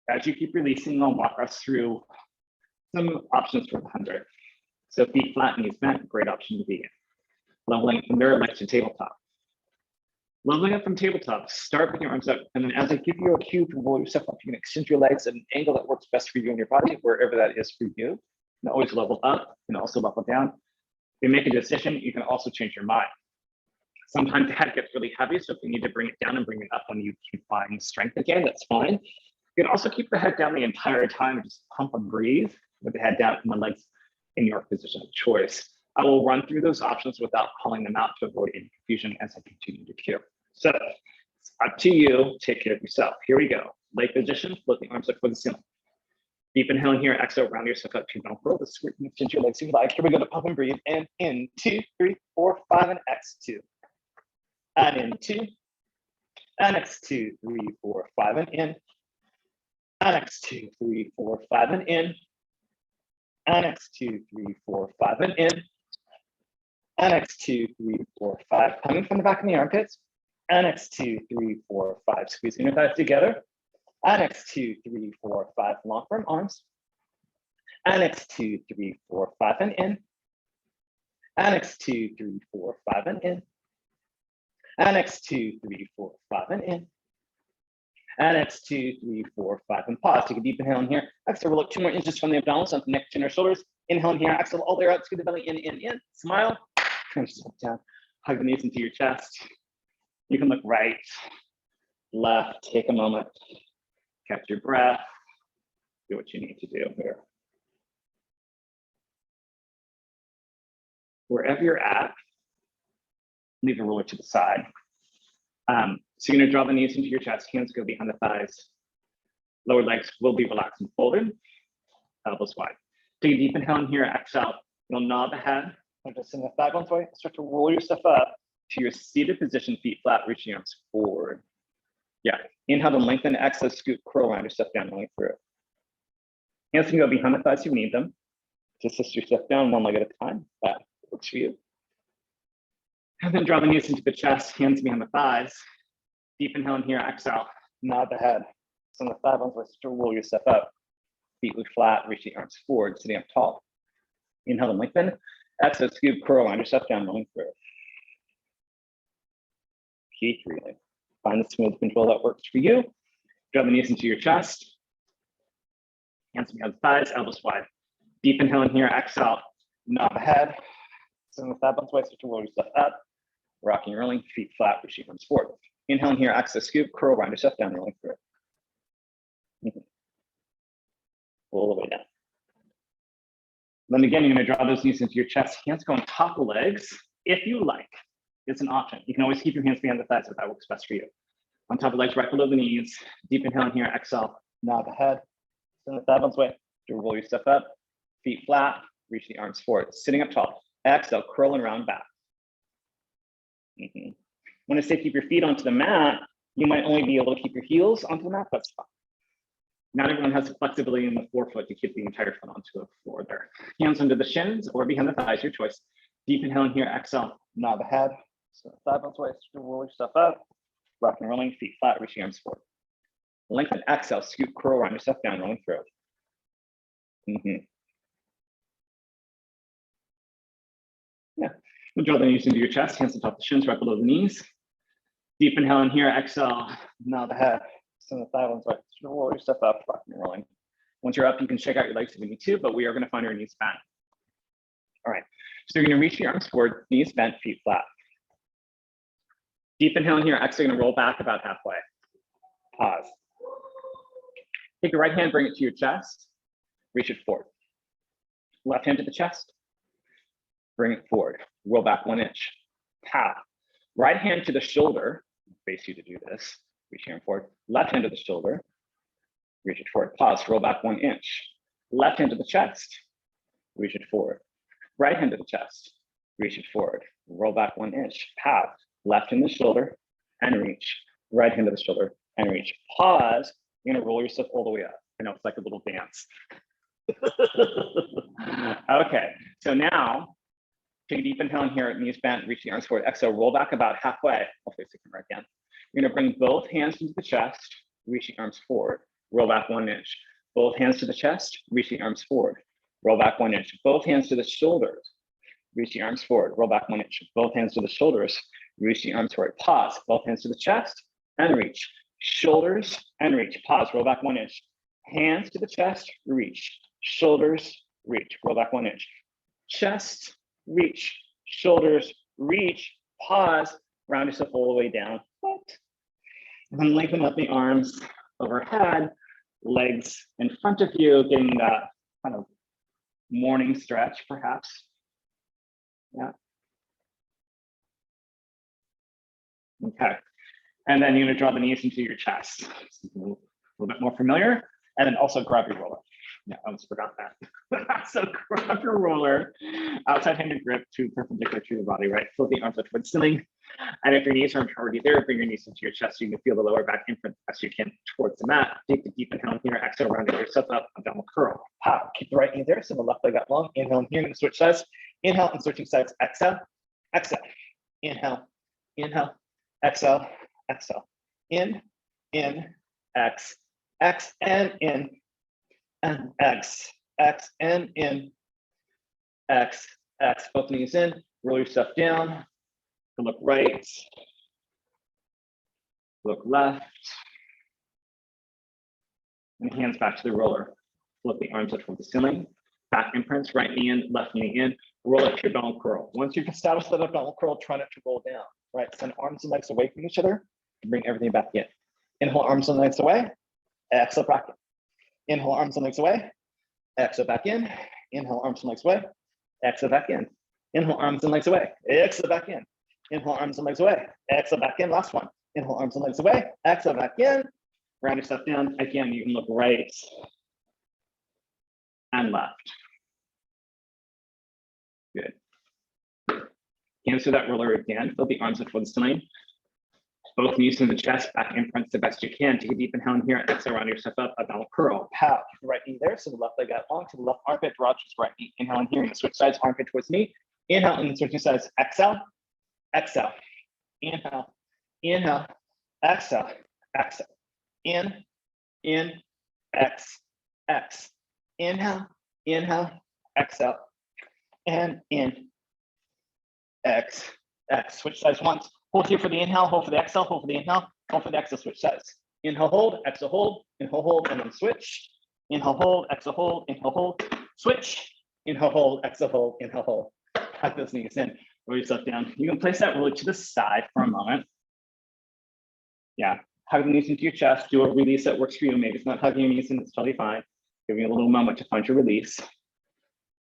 As you keep releasing, I'll walk us through some options for the 100. So feet flat, knees bent, great option to be in. Leveling from there, legs to tabletop. Leveling up from tabletop, start with your arms up, and then as I give you a cue to roll yourself up, you can extend your legs at an angle that works best for you and your body, wherever that is for you. And always level up and also level down. If you make a decision, you can also change your mind. Sometimes the head gets really heavy, so if you need to bring it down and bring it up when you can find strength again, that's fine. You can also keep the head down the entire time, just pump and breathe with the head down and the legs in your position of choice. I will run through those options without calling them out to avoid any confusion as I continue to cue. So it's up to you, take care of yourself. Here we go. Leg position, float the arms up for the ceiling. Deep inhale in here, exhale, round yourself up to don't roll the square, extend your legs to your legs. Here we go to pump and breathe. And in 2, 3, 4, 5, and X2. And in 2, and X2, 3, 4, 5, and in. And X2, 3, 4, 5, and in. And X2, 3, 4, 5, and in. And X2, 3, 4, 5. Coming from the back of the armpits. And X2, 3, 4, 5. Squeezing your thighs together. And X2, 3, 4, 5. Long firm arms. And X2, 3, 4, 5, and in. And X2, 3, 4, 5, and in. And X2, 3, 4, 5, and in. And X2, 3, 4, 5, and pause. Take a deep inhale in here. Exhale, roll up 2 more inches from the abdominals onto the neck, chin, or shoulders. Inhale in here. Exhale all the way out to the belly. In. Smile. Yourself down. Hug the knees into your chest. You can look right, left. Take a moment. Catch your breath. Do what you need to do here. Wherever you're at, leave a ruler to the side. So you're gonna draw the knees into your chest, hands go behind the thighs. Lower legs will be relaxed and folded, elbows wide. Take a deep inhale in here, exhale. You'll nod the head, just send the thigh bones away. Start to roll yourself up to your seated position, feet flat, reach the arms forward. Yeah, inhale to lengthen, exhale, scoot, curl around yourself down, rolling through. Hands can go behind the thighs if you need them. Just assist yourself down one leg at a time. That works for you. And then draw the knees into the chest, hands behind the thighs. Deep inhale in here, exhale, nod the head. Send the thigh bones, let's roll yourself up. Feet look flat, reach the arms forward, sitting up tall. Inhale to lengthen. Exhale, scoop, curl around yourself down, rolling through. Keep breathing. Find the smooth control that works for you. Draw the knees into your chest. Hands behind the thighs, elbows wide. Deep inhale in here, exhale, nod the head. Send the thigh bones away, start to roll yourself up. Rocking, rolling, feet flat, reaching arms forward. Inhale in here, exhale, scoop, curl around yourself down, rolling through. All the way down. Then again, you're gonna draw those knees into your chest. Hands go on top of legs, if you like. It's an option. You can always keep your hands behind the thighs if that works best for you. On top of legs, right below the knees. Deep inhale in here, exhale, nod the head. Send the thigh bones away. To roll your stuff up. Feet flat, reach the arms forward. Sitting up tall. Exhale, curl and round back. When I say keep your feet onto the mat, you might only be able to keep your heels onto the mat. That's fine. Not everyone has the flexibility in the forefoot to keep the entire foot onto the floor there. Hands under the shins or behind the thighs, your choice. Deep inhale in here, exhale, nod the head. So thigh bones away, roll yourself up. Rock and rolling, feet flat, reaching arms forward. Lengthen, exhale, scoop, curl around yourself down, rolling through. Yeah, we'll draw the knees into your chest, hands on top of the shins, right below the knees. Deep inhale in here, exhale, nod the head. Send the thigh bones away, roll yourself up, rock and rolling. Once you're up, you can shake out your legs if you need to, but we are gonna find our knees bent. All right, so you're gonna reach your arms forward, knees bent, feet flat. Deep inhale in here, exhale, gonna roll back about halfway. Pause. Take your right hand, bring it to your chest, reach it forward. Left hand to the chest, bring it forward. Roll back 1 inch. Tap. Right hand to the shoulder, face you to do this. Reach your arm forward. Left hand to the shoulder, reach it forward. Pause, roll back 1 inch. Left hand to the chest, reach it forward. Right hand to the chest, reach it forward. Roll back 1 inch. Tap. Left hand to the shoulder and reach. Right hand to the shoulder and reach. Pause. You're gonna roll yourself all the way up. I know it's like a little dance. Okay, so now take a deep inhale in here, knees bent, reach the arms forward. Exhale, roll back about halfway. I'll face the camera again. You're gonna bring both hands into the chest, reach the arms forward. roll back 1 inch. Both hands to the chest, reach the arms forward. Roll back 1 inch. Both hands to the shoulders, reach the arms forward. Roll back 1 inch. Both hands to the shoulders, reach the arms forward. Pause. Both hands to the chest and reach. Shoulders and reach. Pause. Roll back 1 inch. Hands to the chest, reach. Shoulders, reach. Roll back 1 inch. Chest, reach. Shoulders, reach. Pause. Round yourself all the way down. And then lengthen up the arms overhead, legs in front of you, getting that kind of morning stretch, perhaps. Yeah. Okay. And then you're going to draw the knees into your chest. A little bit more familiar. And then also grab your roller. Yeah, I almost forgot that. So grab your roller, outside handed grip to perpendicular to the body, right? Float the arms up towards the ceiling. And if your knees aren't already there, bring your knees into your chest so you can feel the lower back inference as you can towards the mat. Take the deep inhale here, exhale, round yourself up, abdominal curl. Pow. Keep the right knee there, so the left leg up long. Inhale here, and switch sides. Inhale and switching sides. Exhale, exhale. Inhale, inhale, exhale, exhale. In, X, and in. And X, and in, X, both knees in, roll yourself down, look right, look left, and hands back to the roller. Flip the arms up towards the ceiling, back imprints, right knee in, left knee in, roll up to your abdominal curl. Once you've established that abdominal curl, try not to roll down, right? Send arms and legs away from each other, and bring everything back in. Inhale, arms and legs away, exhale, back in. Inhale, arms and legs away, exhale back in. Inhale, arms and legs away, exhale back in. Inhale, arms and legs away, exhale back in. Inhale, arms and legs away, exhale back in. Last one. Inhale, arms and legs away, exhale back in. Round yourself down. Again, you can look right and left. Good. Hands to that roller again. Fill the arms up towards the ceiling. Both knees in the chest, back imprints the best you can. Take a deep inhale in here, exhale, round yourself up, abdominal curl. Pow, keep the right knee there, so the left leg out long to the left armpit, draw to the right knee. Inhale in here, and switch sides, armpit towards knee. Inhale, and then switching sides, exhale, exhale. Inhale, inhale, exhale, exhale. In, X. Inhale, exhale, and in, X. Switch sides once. Hold here for the inhale, hold for the exhale, hold for the inhale, hold for the exhale, switch sides. Inhale, hold, exhale, hold, and then switch. Inhale, hold, exhale, hold, switch. Inhale, hold, exhale, hold. Tuck those knees in, roll yourself down. You can place that roller to the side for a moment. Yeah, hug the knees into your chest, do a release that works for you. Maybe it's not hugging your knees in, it's totally fine. Give you a little moment to find your release.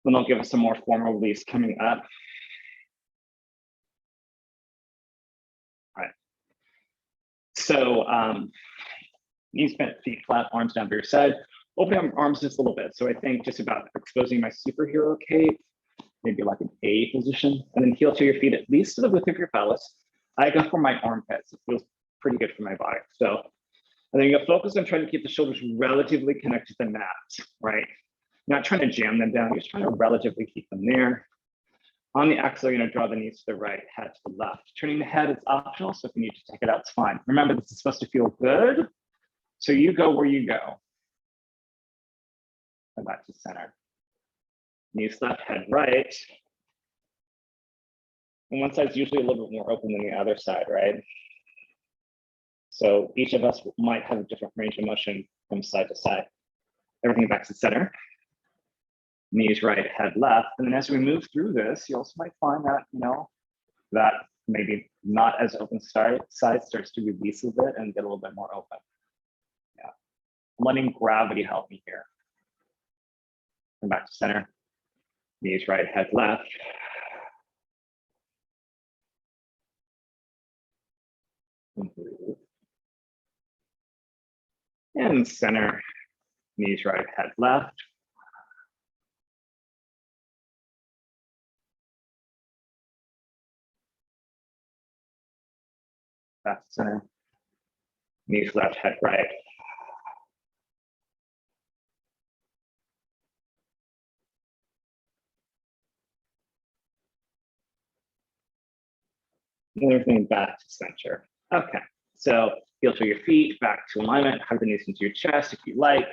Then I'll give us some more formal release coming up. So knees bent, feet flat, arms down by your side. Open up arms just a little bit. So I think just about exposing my superhero cape, maybe like an A position, and then heel to your feet at least to the width of your pelvis. I go for my armpits. It feels pretty good for my body. So and then you focus on trying to keep the shoulders relatively connected to the mat, right? Not trying to jam them down, just trying to relatively keep them there. On the exhale, you're going to draw the knees to the right, head to the left. Turning the head is optional, so if you need to take it out, it's fine. Remember, this is supposed to feel good, so you go where you go. Come back to center. Knees left, head right. And one side's usually a little bit more open than the other side, right? So each of us might have a different range of motion from side to side. Everything back to center. Knees right, head left. And then as we move through this, you also might find that, that maybe not as open side starts to release a bit and get a little bit more open. Yeah. I'm letting gravity help me here. Come back to center. Knees right, head left. And center. Knees right, head left. Back to center. Knees left, head right. And everything back to center. Okay, So heel to your feet, back to alignment, hug the knees into your chest if you like.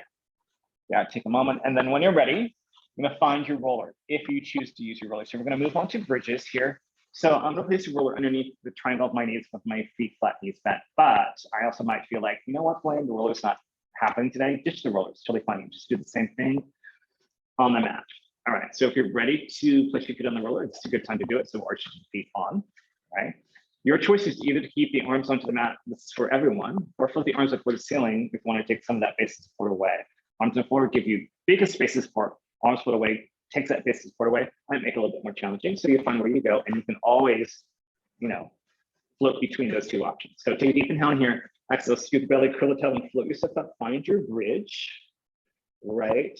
Yeah, take a moment. And then when you're ready, you're gonna find your roller if you choose to use your roller. So we're gonna move on to bridges here. So I'm gonna place a roller underneath the triangle of my knees with my feet flat, knees bent. But I also might feel like, you know what, Blaine, the roller's not happening today. Ditch the roller, it's totally fine. You just do the same thing on the mat. All right, so if you're ready to place your feet on the roller, it's a good time to do it. So arch your feet on, right? Your choice is either to keep the arms onto the mat, this is for everyone, or flip the arms up toward the ceiling if you want to take some of that base support away. Arms to the floor give you biggest space of support, arms foot away, takes that base support away, might make it a little bit more challenging. So you find where you go, and you can always, you know, float between those two options. So take a deep inhale in here, exhale, scoop the belly, curl the tail, and float yourself up, find your bridge, right?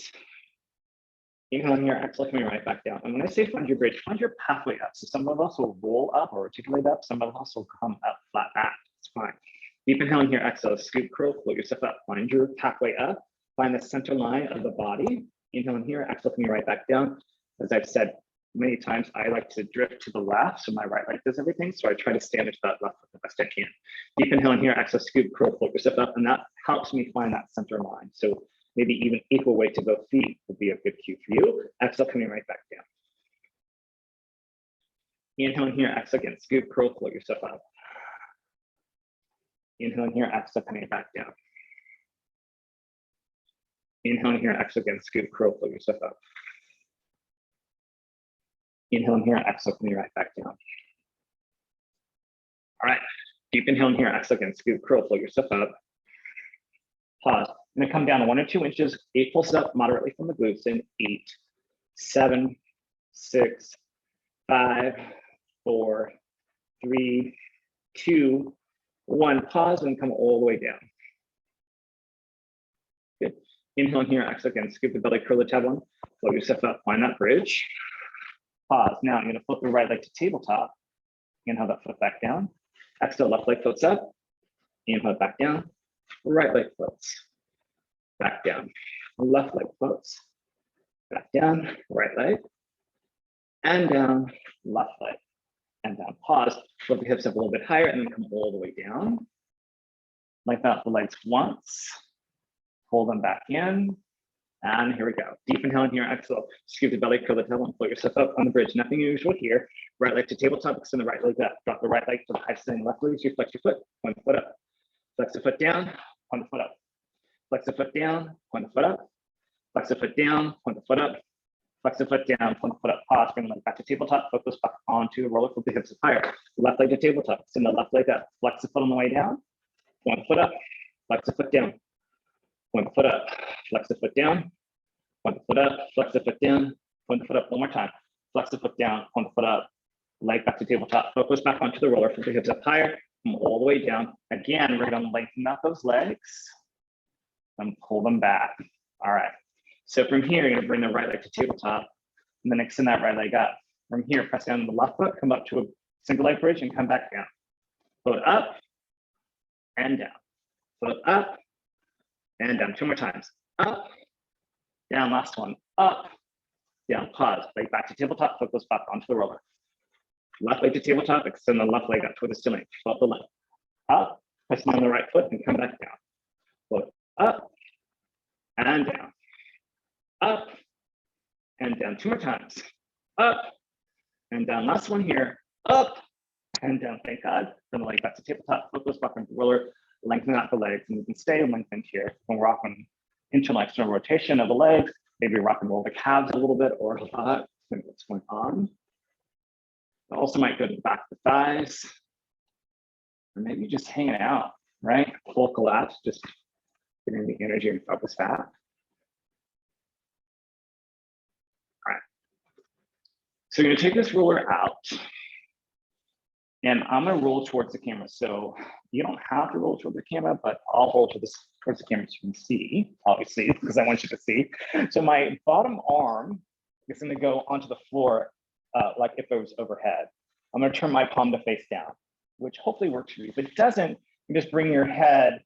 Inhale in here, exhale, coming right back down. And when I say find your bridge, find your pathway up. So some of us will roll up or articulate up, some of us will come up flat back. It's fine. Deep inhale in here, exhale, scoop, curl, float yourself up, find your pathway up, find the center line of the body. Inhale in here, exhale, coming right back down. As I've said many times, I like to drift to the left, so my right leg does everything. So I try to stand into that left foot the best I can. Deep inhale in here, exhale, scoop, curl, float yourself up, and that helps me find that center line. So maybe even equal weight to both feet would be a good cue for you. Exhale, coming right back down. Inhale in here, exhale again, scoop, curl, float yourself up. Inhale in here, exhale, coming back down. Inhale in here, exhale again, scoop, curl, float yourself up. Inhale in here, exhale, coming right back down. All right, deep inhale in here, exhale again, scoop, curl, float yourself up. Pause. I'm gonna come down 1 or 2 inches, 8 pulses up moderately from the glutes in 8, 7, 6, 5, 4, 3, 2, 1. Pause and come all the way down. Good. Inhale in here, exhale again, scoop the belly, curl the tailbone, float yourself up, find that bridge. Pause. Now I'm gonna flip the right leg to tabletop. Inhale that foot back down. Exhale, left leg floats up. Inhale back down. Right leg floats. Back down. Left leg floats. Back down. Right leg. And down. Left leg. And down. Pause. Flip the hips up a little bit higher and then come all the way down. Lengthen out the legs once. Pull them back in. And here we go. Deep inhale in here, exhale. Scoop the belly, curl the tail, and float yourself up on the bridge. Nothing unusual here. Right leg to tabletop, extend the right leg up. Drop the right leg to the high sitting left leg. So you flex your foot, point the foot up. Flex the foot down, point the foot up. Flex the foot down, point the foot up. Flex the foot down, point the foot up. Flex the foot down, point the foot up. Pause, bring the leg back to tabletop. Focus back onto the roller, flip the hips up higher. Left leg to tabletop, extend the left leg up. Flex the foot on the way down. Point the foot up. Flex the foot down. Point the foot up. Flex the foot down. Point the foot up, flex the foot down, point the foot up one more time. Flex the foot down, point the foot up, leg back to tabletop, focus back onto the roller, flip the hips up higher, come all the way down. Again, we're gonna lengthen out those legs and pull them back. All right, so from here, you're gonna bring the right leg to tabletop and then extend that right leg up. From here, press down the left foot, come up to a single leg bridge and come back down. Float up and down, float up and down. 2 more times, up, down, last one, up, down, pause, leg back to tabletop, foot goes back onto the roller. Left leg to tabletop, extend the left leg up toward the ceiling, float the left, up, press on the right foot and come back down. Float up and down, up and down. 2 more times, up and down. Last one here, up and down, thank God. Then the leg back to tabletop, foot goes back onto the roller, lengthen out the legs, and you can stay lengthened here. When we're rocking internal external rotation of the legs, maybe rock and roll the calves a little bit or a lot, what's going on. It also might go to the back of the thighs, or maybe just hanging out, right? Full collapse, just getting the energy and focus back. All right. So you're gonna take this roller out, and I'm gonna roll towards the camera. So you don't have to roll towards the camera, but I'll roll towards the camera so you can see, obviously, because I want you to see. So my bottom arm is gonna go onto the floor like if it was overhead. I'm gonna turn my palm to face down, which hopefully works for you. If it doesn't, you just bring your head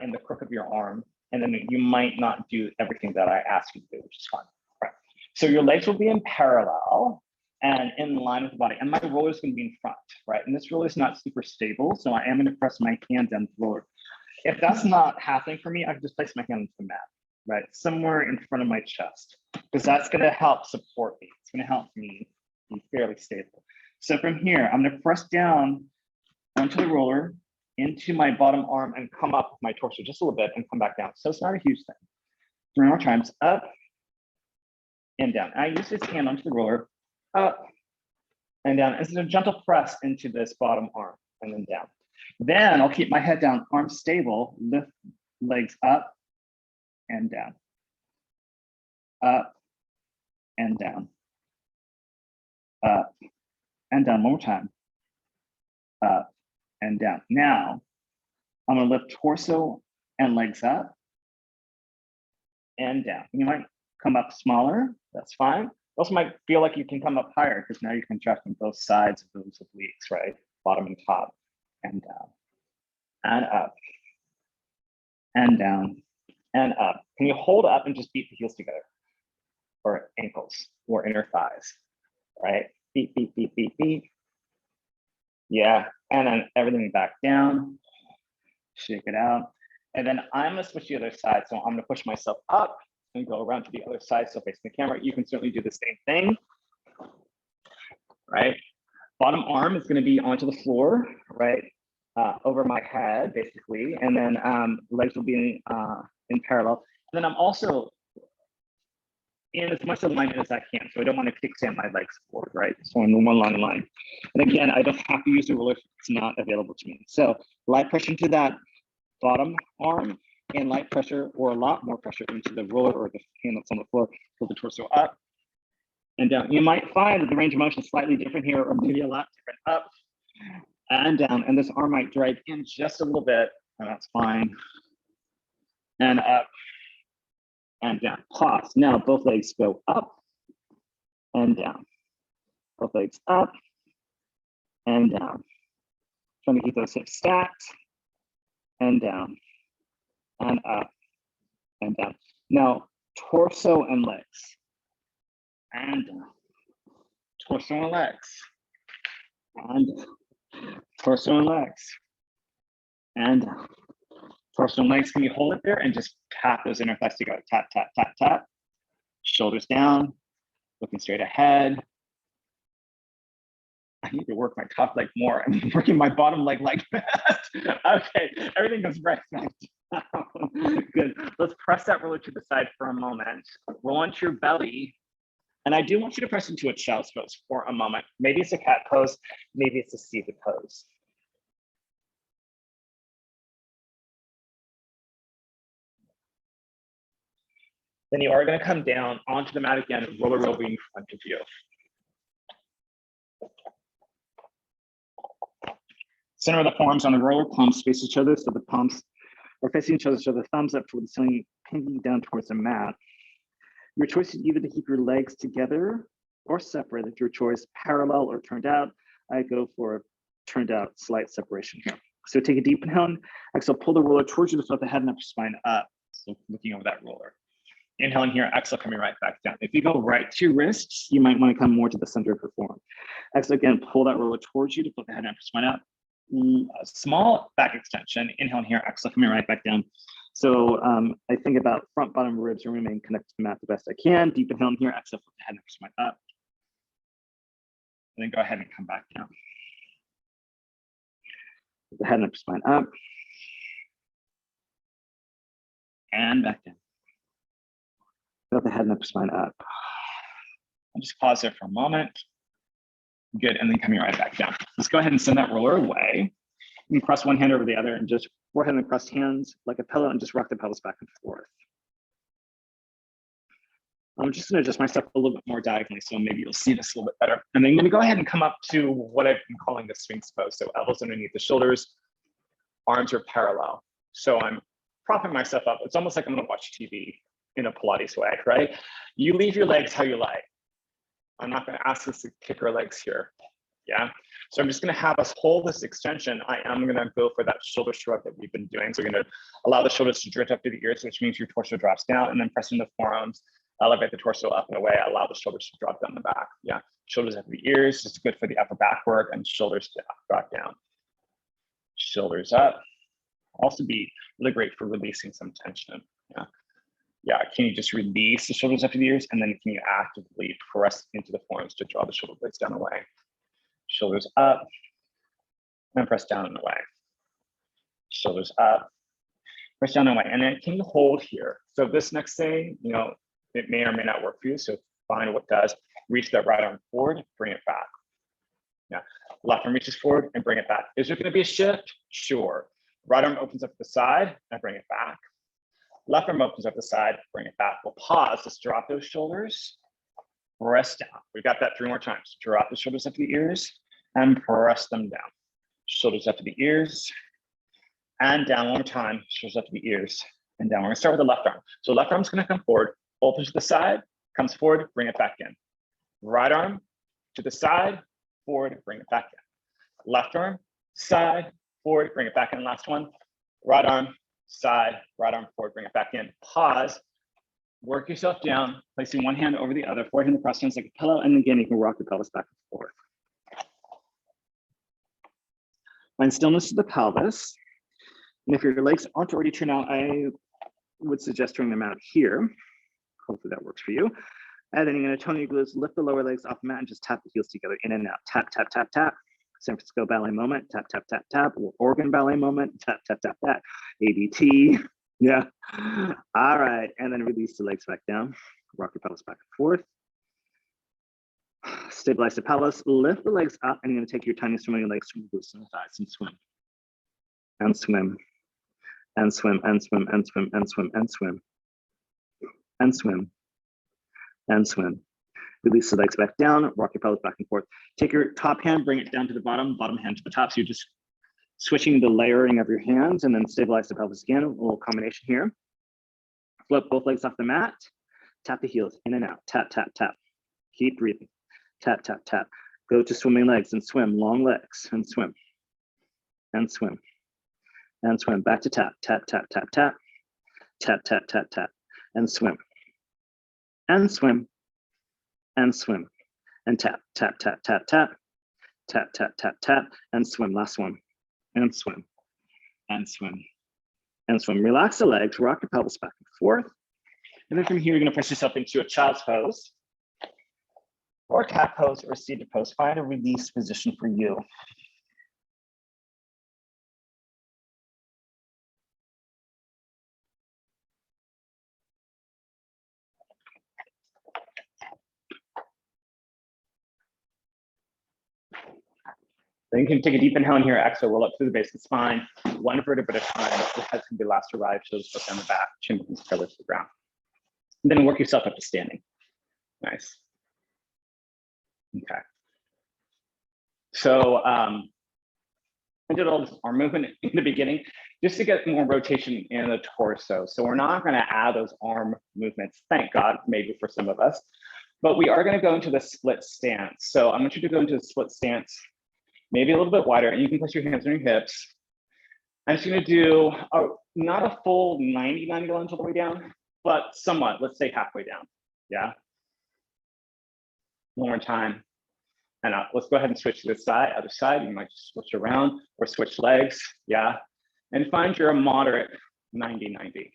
in the crook of your arm, and then you might not do everything that I ask you to do, which is fine. Right. So your legs will be in parallel. and in line with the body. And my roller is going to be in front, right? And this roller is not super stable, so I am going to press my hand down the roller. If that's not happening for me, I can just place my hand on the mat, right? Somewhere in front of my chest, because that's going to help support me. It's going to help me be fairly stable. So from here, I'm going to press down onto the roller, into my bottom arm, and come up with my torso just a little bit and come back down. So it's not a huge thing. 3 more times, up and down. I use this hand onto the roller, up and down. It's a gentle press into this bottom arm and then down. Then I'll keep my head down, arms stable, lift legs up and down, up and down, up and down. One more time, up and down. Now I'm gonna lift torso and legs up and down. You might come up smaller, that's fine. You also might feel like you can come up higher because now you're contracting both sides of those obliques, right? Bottom and top, and down, and up, and down, and up. Can you hold up and just beat the heels together? Or ankles, or inner thighs, right? Beat, beat, beat, beat, beat. Yeah, and then everything back down, shake it out. And then I'm gonna switch to the other side. So I'm gonna push myself up and go around to the other side. So facing the camera, you can certainly do the same thing, right? Bottom arm is gonna be onto the floor, right? Over my head, basically. And then legs will be in parallel. And then I'm also in as much alignment as I can. So I don't want to kickstand my legs forward, right? So in one long line. And again, I don't have to use the roller if it's not available to me. So light pressure into that bottom arm and light pressure or a lot more pressure into the roller or the hand that's on the floor, pull the torso up and down. You might find that the range of motion is slightly different here or maybe a lot different, up and down. And this arm might drag in just a little bit, and that's fine. And up and down. Pause. Now both legs go up and down. Both legs up and down. Trying to keep those hips stacked and down and up and down. Now torso and legs and down. Torso and legs and down. Torso and legs and down. Torso and legs, can you hold it there and just tap those inner thighs together? Tap, tap, tap, tap. Shoulders down, looking straight ahead. I need to work my top leg more. I'm working my bottom leg like that. Okay, everything goes right back down. Good. Let's press that roller to the side for a moment. Roll onto your belly. And I do want you to press into a child's pose for a moment. Maybe it's a cat pose, maybe it's a seated pose. Then you are going to come down onto the mat again, roller over in front of you. Center of the forearms on the roller, palms face each other, so the palms are facing each other, so the thumbs up toward the ceiling, pinking down towards the mat. Your choice is either to keep your legs together or separated. Your choice, parallel or turned out. I go for a turned out, slight separation here. So take a deep inhale, exhale, pull the roller towards you to flip the head and upper spine up. So looking over that roller. Inhaling here, exhale, coming right back down. If you go right to wrists, you might want to come more to the center of your forearm. Exhale again, pull that roller towards you to flip the head and upper spine up. A small back extension. Inhaling here, exhale, coming right back down. So I think about front, bottom ribs and remain connected to the mat the best I can. Deep inhaling here, exhale, flip the head and upper spine up. And then go ahead and come back down. Flip the head and upper spine up. And back down. Flip the head and upper spine up. I'll just pause there for a moment. Good, and then coming right back down. Let's go ahead and send that roller away. You can cross one hand over the other and just forehead and cross hands like a pillow and just rock the pelvis back and forth. I'm just gonna adjust myself a little bit more diagonally, so maybe you'll see this a little bit better. And then I'm gonna go ahead and come up to what I've been calling the Sphinx pose. So elbows underneath the shoulders, arms are parallel. So I'm propping myself up. It's almost like I'm gonna watch TV in a Pilates way, right? You leave your legs how you like. I'm not going to ask us to kick our legs here. Yeah. So I'm just going to have us hold this extension. I am going to go for that shoulder shrug that we've been doing. So we're going to allow the shoulders to drift up to the ears, which means your torso drops down, and then pressing the forearms Elevate the torso up and away. Allow the shoulders to drop down the back. Yeah, shoulders up to the ears. It's good for the upper back work, and shoulders to drop down. Shoulders up. Also be really great for releasing some tension. Yeah. Yeah, can you just release the shoulders up to the ears, and then can you actively press into the forearms to draw the shoulder blades down and away? Shoulders up, and press down and away. Shoulders up, press down and away. And then can you hold here? So this next thing, you know, it may or may not work for you. So find what does. Reach that right arm forward, bring it back. Yeah, left arm reaches forward and bring it back. Is there going to be a shift? Sure. Right arm opens up the side and bring it back. Left arm opens up the side, bring it back. We'll pause. Let's drop those shoulders. Press down. We've got that 3 more times. Drop the shoulders up to the ears and press them down. Shoulders up to the ears and down one more time. Shoulders up to the ears and down. We're going to start with the left arm. So left arm's going to come forward, opens to the side, comes forward, bring it back in. Right arm to the side, forward, bring it back in. Left arm, side, forward, bring it back in. Last one. Right arm, side, right arm forward, bring it back in. Pause, work yourself down, placing one hand over the other, forehand across hands like a pillow, and again, you can rock the pelvis back and forth. Find stillness to the pelvis. And if your legs aren't already turned out, I would suggest turning them out here. Hopefully that works for you. And then you're going to tone your glutes, lift the lower legs off the mat, and just tap the heels together, in and out. Tap, tap, tap, tap. San Francisco ballet moment, tap, tap, tap, tap. Oregon ballet moment, tap, tap, tap, tap. ABT, yeah. All right, and then release the legs back down. Rock your pelvis back and forth. Stabilize the pelvis, lift the legs up, and you're going to take your tiny swimming legs from the glutes and the thighs and swim. And swim. And swim, and swim, and swim, and swim, and swim. And swim. And swim. Release the legs back down, rock your pelvis back and forth. Take your top hand, bring it down to the bottom hand to the top. So you're just switching the layering of your hands, and then stabilize the pelvis again. A little combination here. Flip both legs off the mat. Tap the heels in and out. Tap, tap, tap. Keep breathing. Tap, tap, tap. Go to swimming legs and swim. Long legs and swim. And swim. And swim. Back to tap. Tap, tap, tap, tap. Tap, tap, tap, tap. And swim. And swim. And swim. And tap, tap, tap, tap, tap. Tap, tap, tap, tap. And swim. Last one. And swim. And swim. And swim. Relax the legs. Rock your pelvis back and forth. And then from here, you're going to press yourself into a child's pose, or cat pose, or seated pose. Find a release position for you. Then you can take a deep inhale in here, exhale, roll up through the base of the spine, one vertebra at a time. The head can be last to arrive, shoulders go down the back, chin comes parallel to the ground. And then work yourself up to standing. Nice. Okay. So I did all this arm movement in the beginning just to get more rotation in the torso. So we're not going to add those arm movements, thank God, maybe for some of us, but we are going to go into the split stance. So I want you to go into the split stance, maybe a little bit wider, and you can place your hands on your hips. I'm just going to do not a full 90 lunge all the way down, but somewhat, let's say halfway down. Yeah. One more time. And let's go ahead and switch to the side, other side. You might switch around or switch legs. Yeah. And find your moderate 90-90.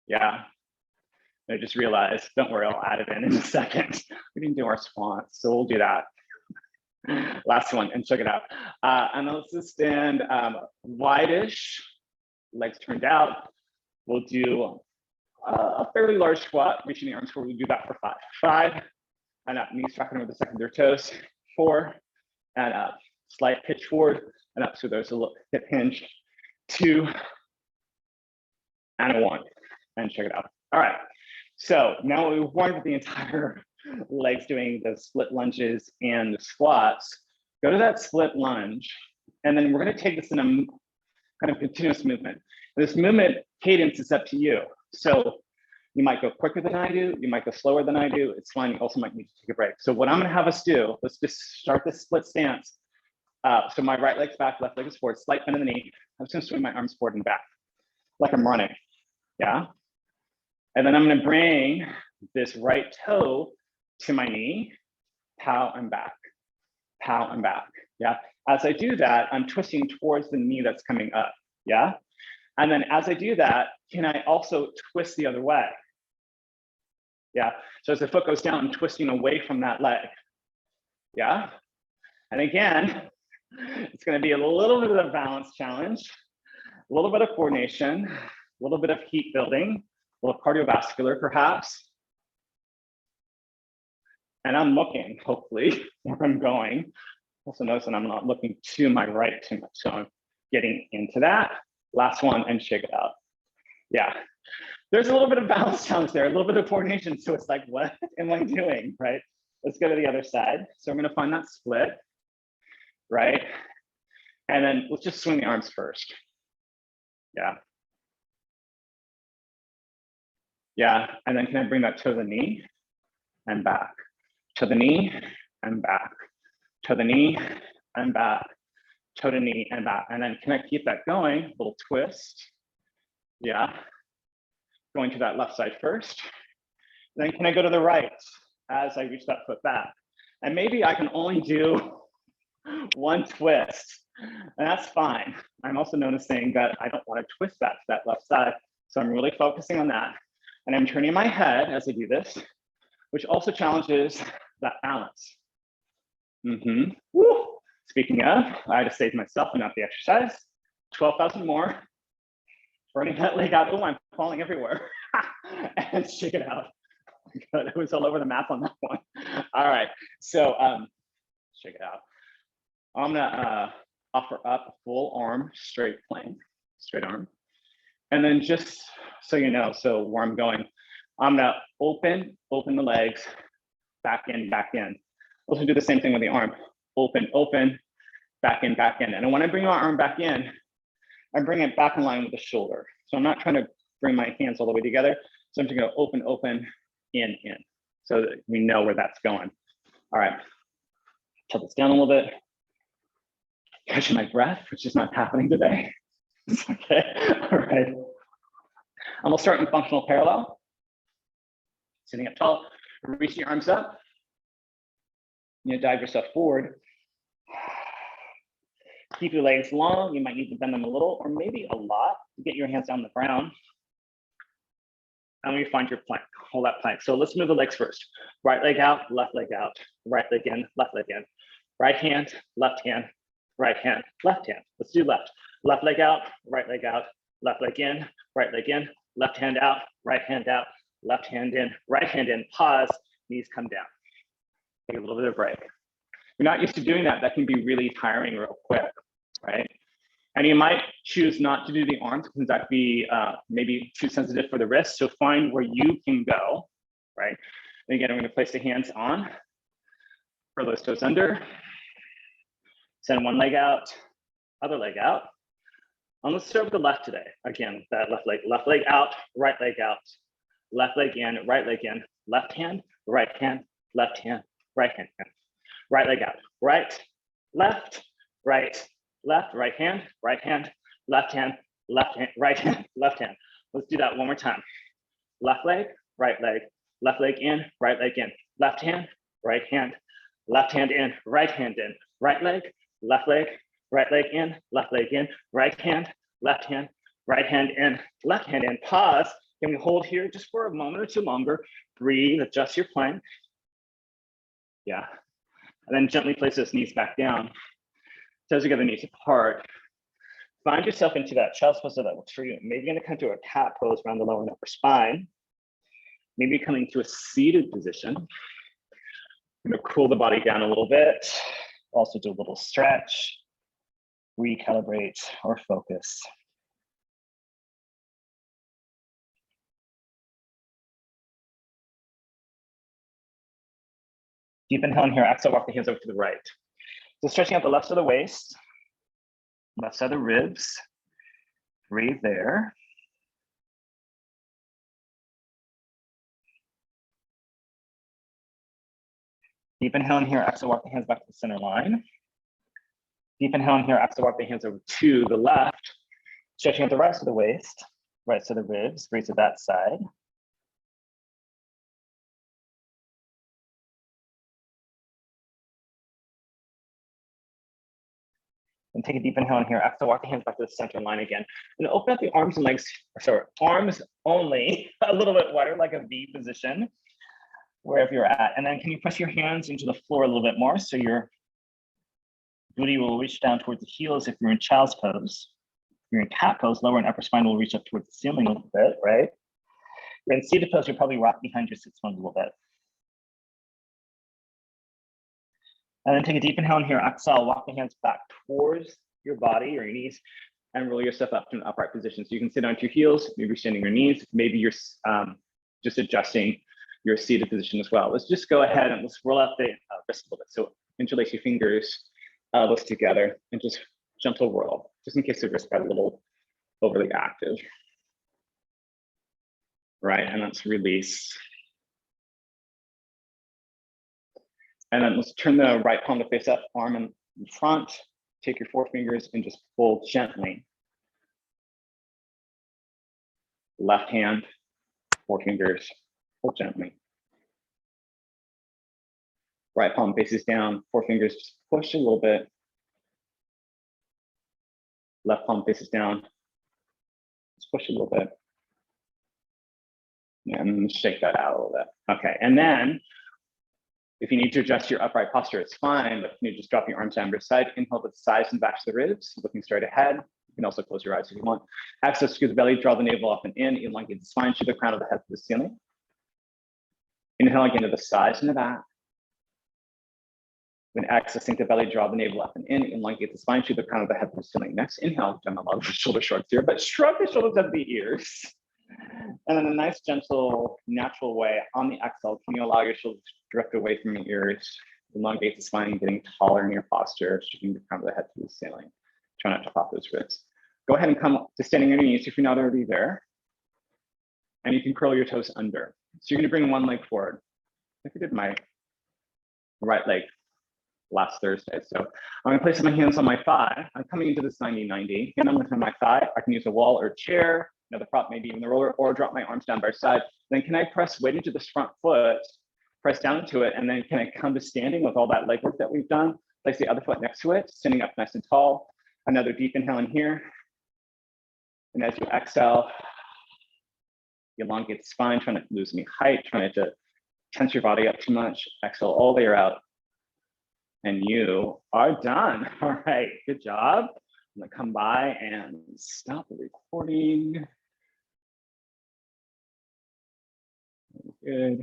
Yeah. I just realized, don't worry, I'll add it in a second. We didn't do our squats, so we'll do that. Last one, and check it out. And let's just stand wide-ish, legs turned out. We'll do a fairly large squat, reaching the arms forward. We'll do that for 5. 5, and up, knees tracking over the second their toes. 4, and up, slight pitch forward, and up. So there's a little hip hinge. 2, and a 1, and check it out. All right, so now we've warmed up the entire legs doing the split lunges and the squats. Go to that split lunge, and then we're going to take this in a kind of continuous movement. This movement cadence is up to you. So you might go quicker than I do, you might go slower than I do. It's fine. You also might need to take a break. So what I'm going to have us do, let's just start this split stance. So my right leg's back, left leg is forward, slight bend in the knee. I'm just going to swing my arms forward and back like I'm running. Yeah. And then I'm going to bring this right toe to my knee, pow, and back, pow, and back, yeah? As I do that, I'm twisting towards the knee that's coming up, yeah? And then as I do that, can I also twist the other way? Yeah, so as the foot goes down, I'm twisting away from that leg, yeah? And again, it's gonna be a little bit of a balance challenge, a little bit of coordination, a little bit of heat building, a little cardiovascular perhaps. And I'm looking, hopefully, where I'm going. Also notice that I'm not looking to my right too much. So I'm getting into that. Last one and shake it out. Yeah, there's a little bit of balance challenge there, a little bit of coordination. So it's like, what am I doing, right? Let's go to the other side. So I'm gonna find that split, right? And then let's just swing the arms first. Yeah. Yeah, and then can I bring that to the knee and back, to the knee and back, to the knee and back, to the knee and back. And then can I keep that going? A little twist. Yeah. Going to that left side first. Then can I go to the right as I reach that foot back? And maybe I can only do one twist, and that's fine. I'm also noticing that I don't want to twist that to that left side. So I'm really focusing on that. And I'm turning my head as I do this, which also challenges that balance. Woo. Speaking of, I had to save myself and not the exercise. 12,000 more. Burning that leg out. Oh, I'm falling everywhere. And shake it out. Good. It was all over the map on that one. All right. So shake it out. I'm gonna offer up a full arm straight plank, straight arm. And then just so you know, so where I'm going, I'm gonna open the legs, back in, back in. Also do the same thing with the arm. Open, open, back in, back in. And when I bring my arm back in, I bring it back in line with the shoulder. So I'm not trying to bring my hands all the way together. So I'm just gonna open, open, in, so that we know where that's going. All right, tilt this down a little bit. Catching my breath, which is not happening today. Okay, all right. And we'll start in functional parallel. Sitting up tall, reach your arms up. You dive yourself forward. Keep your legs long. You might need to bend them a little or maybe a lot to get your hands down the ground. And we find your plank, hold that plank. So let's move the legs first. Right leg out, left leg out, right leg in, left leg in. Right hand, left hand, right hand, left hand. Let's do left. Left leg out, right leg out, left leg in, right leg in, left hand out, left hand in, right hand in. Pause, knees come down. Take a little bit of break. If you're not used to doing that, that can be really tiring real quick, right? And you might choose not to do the arms because that'd be maybe too sensitive for the wrist. So find where you can go, right? And again, I'm going to place the hands on, curl those toes under, send one leg out, other leg out. And let's start with the left today. Again, that left leg out, right leg out, left leg in, right leg in, left hand, right hand, left hand, right hand, right leg out, right, left, right, left, right hand, left hand, right hand, left hand. Let's do that one more time. Left leg, left leg in, right leg in, left hand in, right hand in, right leg in, left leg in, right hand in, left hand in. Pause. Can we hold here just for a moment or two longer? Breathe, adjust your plank. Yeah. And then gently place those knees back down. Toes together, knees apart. Find yourself into that child's pose that works for you. Maybe you're gonna come to a cat pose around the lower and upper spine. Maybe coming to a seated position. I'm gonna cool the body down a little bit. Also do a little stretch, recalibrate or focus. Deep inhale in here, exhale, walk the hands over to the right. So stretching out the left side of the waist, left side of the ribs. Breathe there. Deep inhale in here, exhale, walk the hands back to the center line. Deep inhale in here, exhale, walk the hands over to the left. Stretching out the right side of the waist, right side of the ribs, breathe to that side. And take a deep inhale in here. Exhale, walk the hands back to the center line again. And open up the arms and legs, sorry, arms only, a little bit wider, like a V position, wherever you're at. And then can you press your hands into the floor a little bit more so your booty will reach down towards the heels if you're in child's pose. If you're in cat pose, lower and upper spine will reach up towards the ceiling a little bit, right? If you're in seated pose, you'll probably rock behind your sits bones a little bit. And then take a deep inhale in here. Exhale, walk the hands back towards your body or your knees and roll yourself up to an upright position. So you can sit onto your heels, maybe you're standing your knees, maybe you're just adjusting your seated position as well. Let's just go ahead and let's roll out the wrist a little bit. So interlace your fingers, elbows together, and just gentle roll, just in case the wrist got a little overly active. Right, and let's release. And then let's turn the right palm to face up, arm in front. Take your forefingers and just pull gently. Left hand, forefingers, pull gently. Right palm faces down, forefingers just push a little bit. Left palm faces down, just push a little bit. And shake that out a little bit. Okay, and then if you need to adjust your upright posture, it's fine, but you just drop your arms down your side. Inhale with the sides and backs of the ribs, looking straight ahead. You can also close your eyes if you want. Exhale, squeeze the belly, draw the navel up and in, elongate the spine, shoot the crown of the head to the ceiling. Inhale again to the sides and the back. Then exhale, sink the belly, draw the navel up and in, elongate the spine, shoot the crown of the head to the ceiling. Next, inhale, done a lot of shoulder shrugs here, but shrug the shoulders up the ears. And in a nice, gentle, natural way, on the exhale, can you allow your shoulders to drift away from your ears, elongate the spine, getting taller in your posture, shooting the crown of the head to the ceiling. Try not to pop those ribs. Go ahead and come up to standing on your knees if you're not already there. And you can curl your toes under. So you're going to bring one leg forward. I think I did my right leg last Thursday. So I'm going to place my hands on my thigh. I'm coming into this 90-90. And I'm going to my thigh. I can use a wall or a chair. Another prop, maybe even the roller, or drop my arms down by side. Then can I press weight into this front foot, press down into it, and then can I come to standing with all that leg work that we've done? Place the other foot next to it, standing up nice and tall. Another deep inhale in here. And as you exhale, you elongate the spine, trying not to lose any height, trying not to tense your body up too much. Exhale all the way out. And you are done. All right, good job. I'm gonna come by and stop the recording. Good.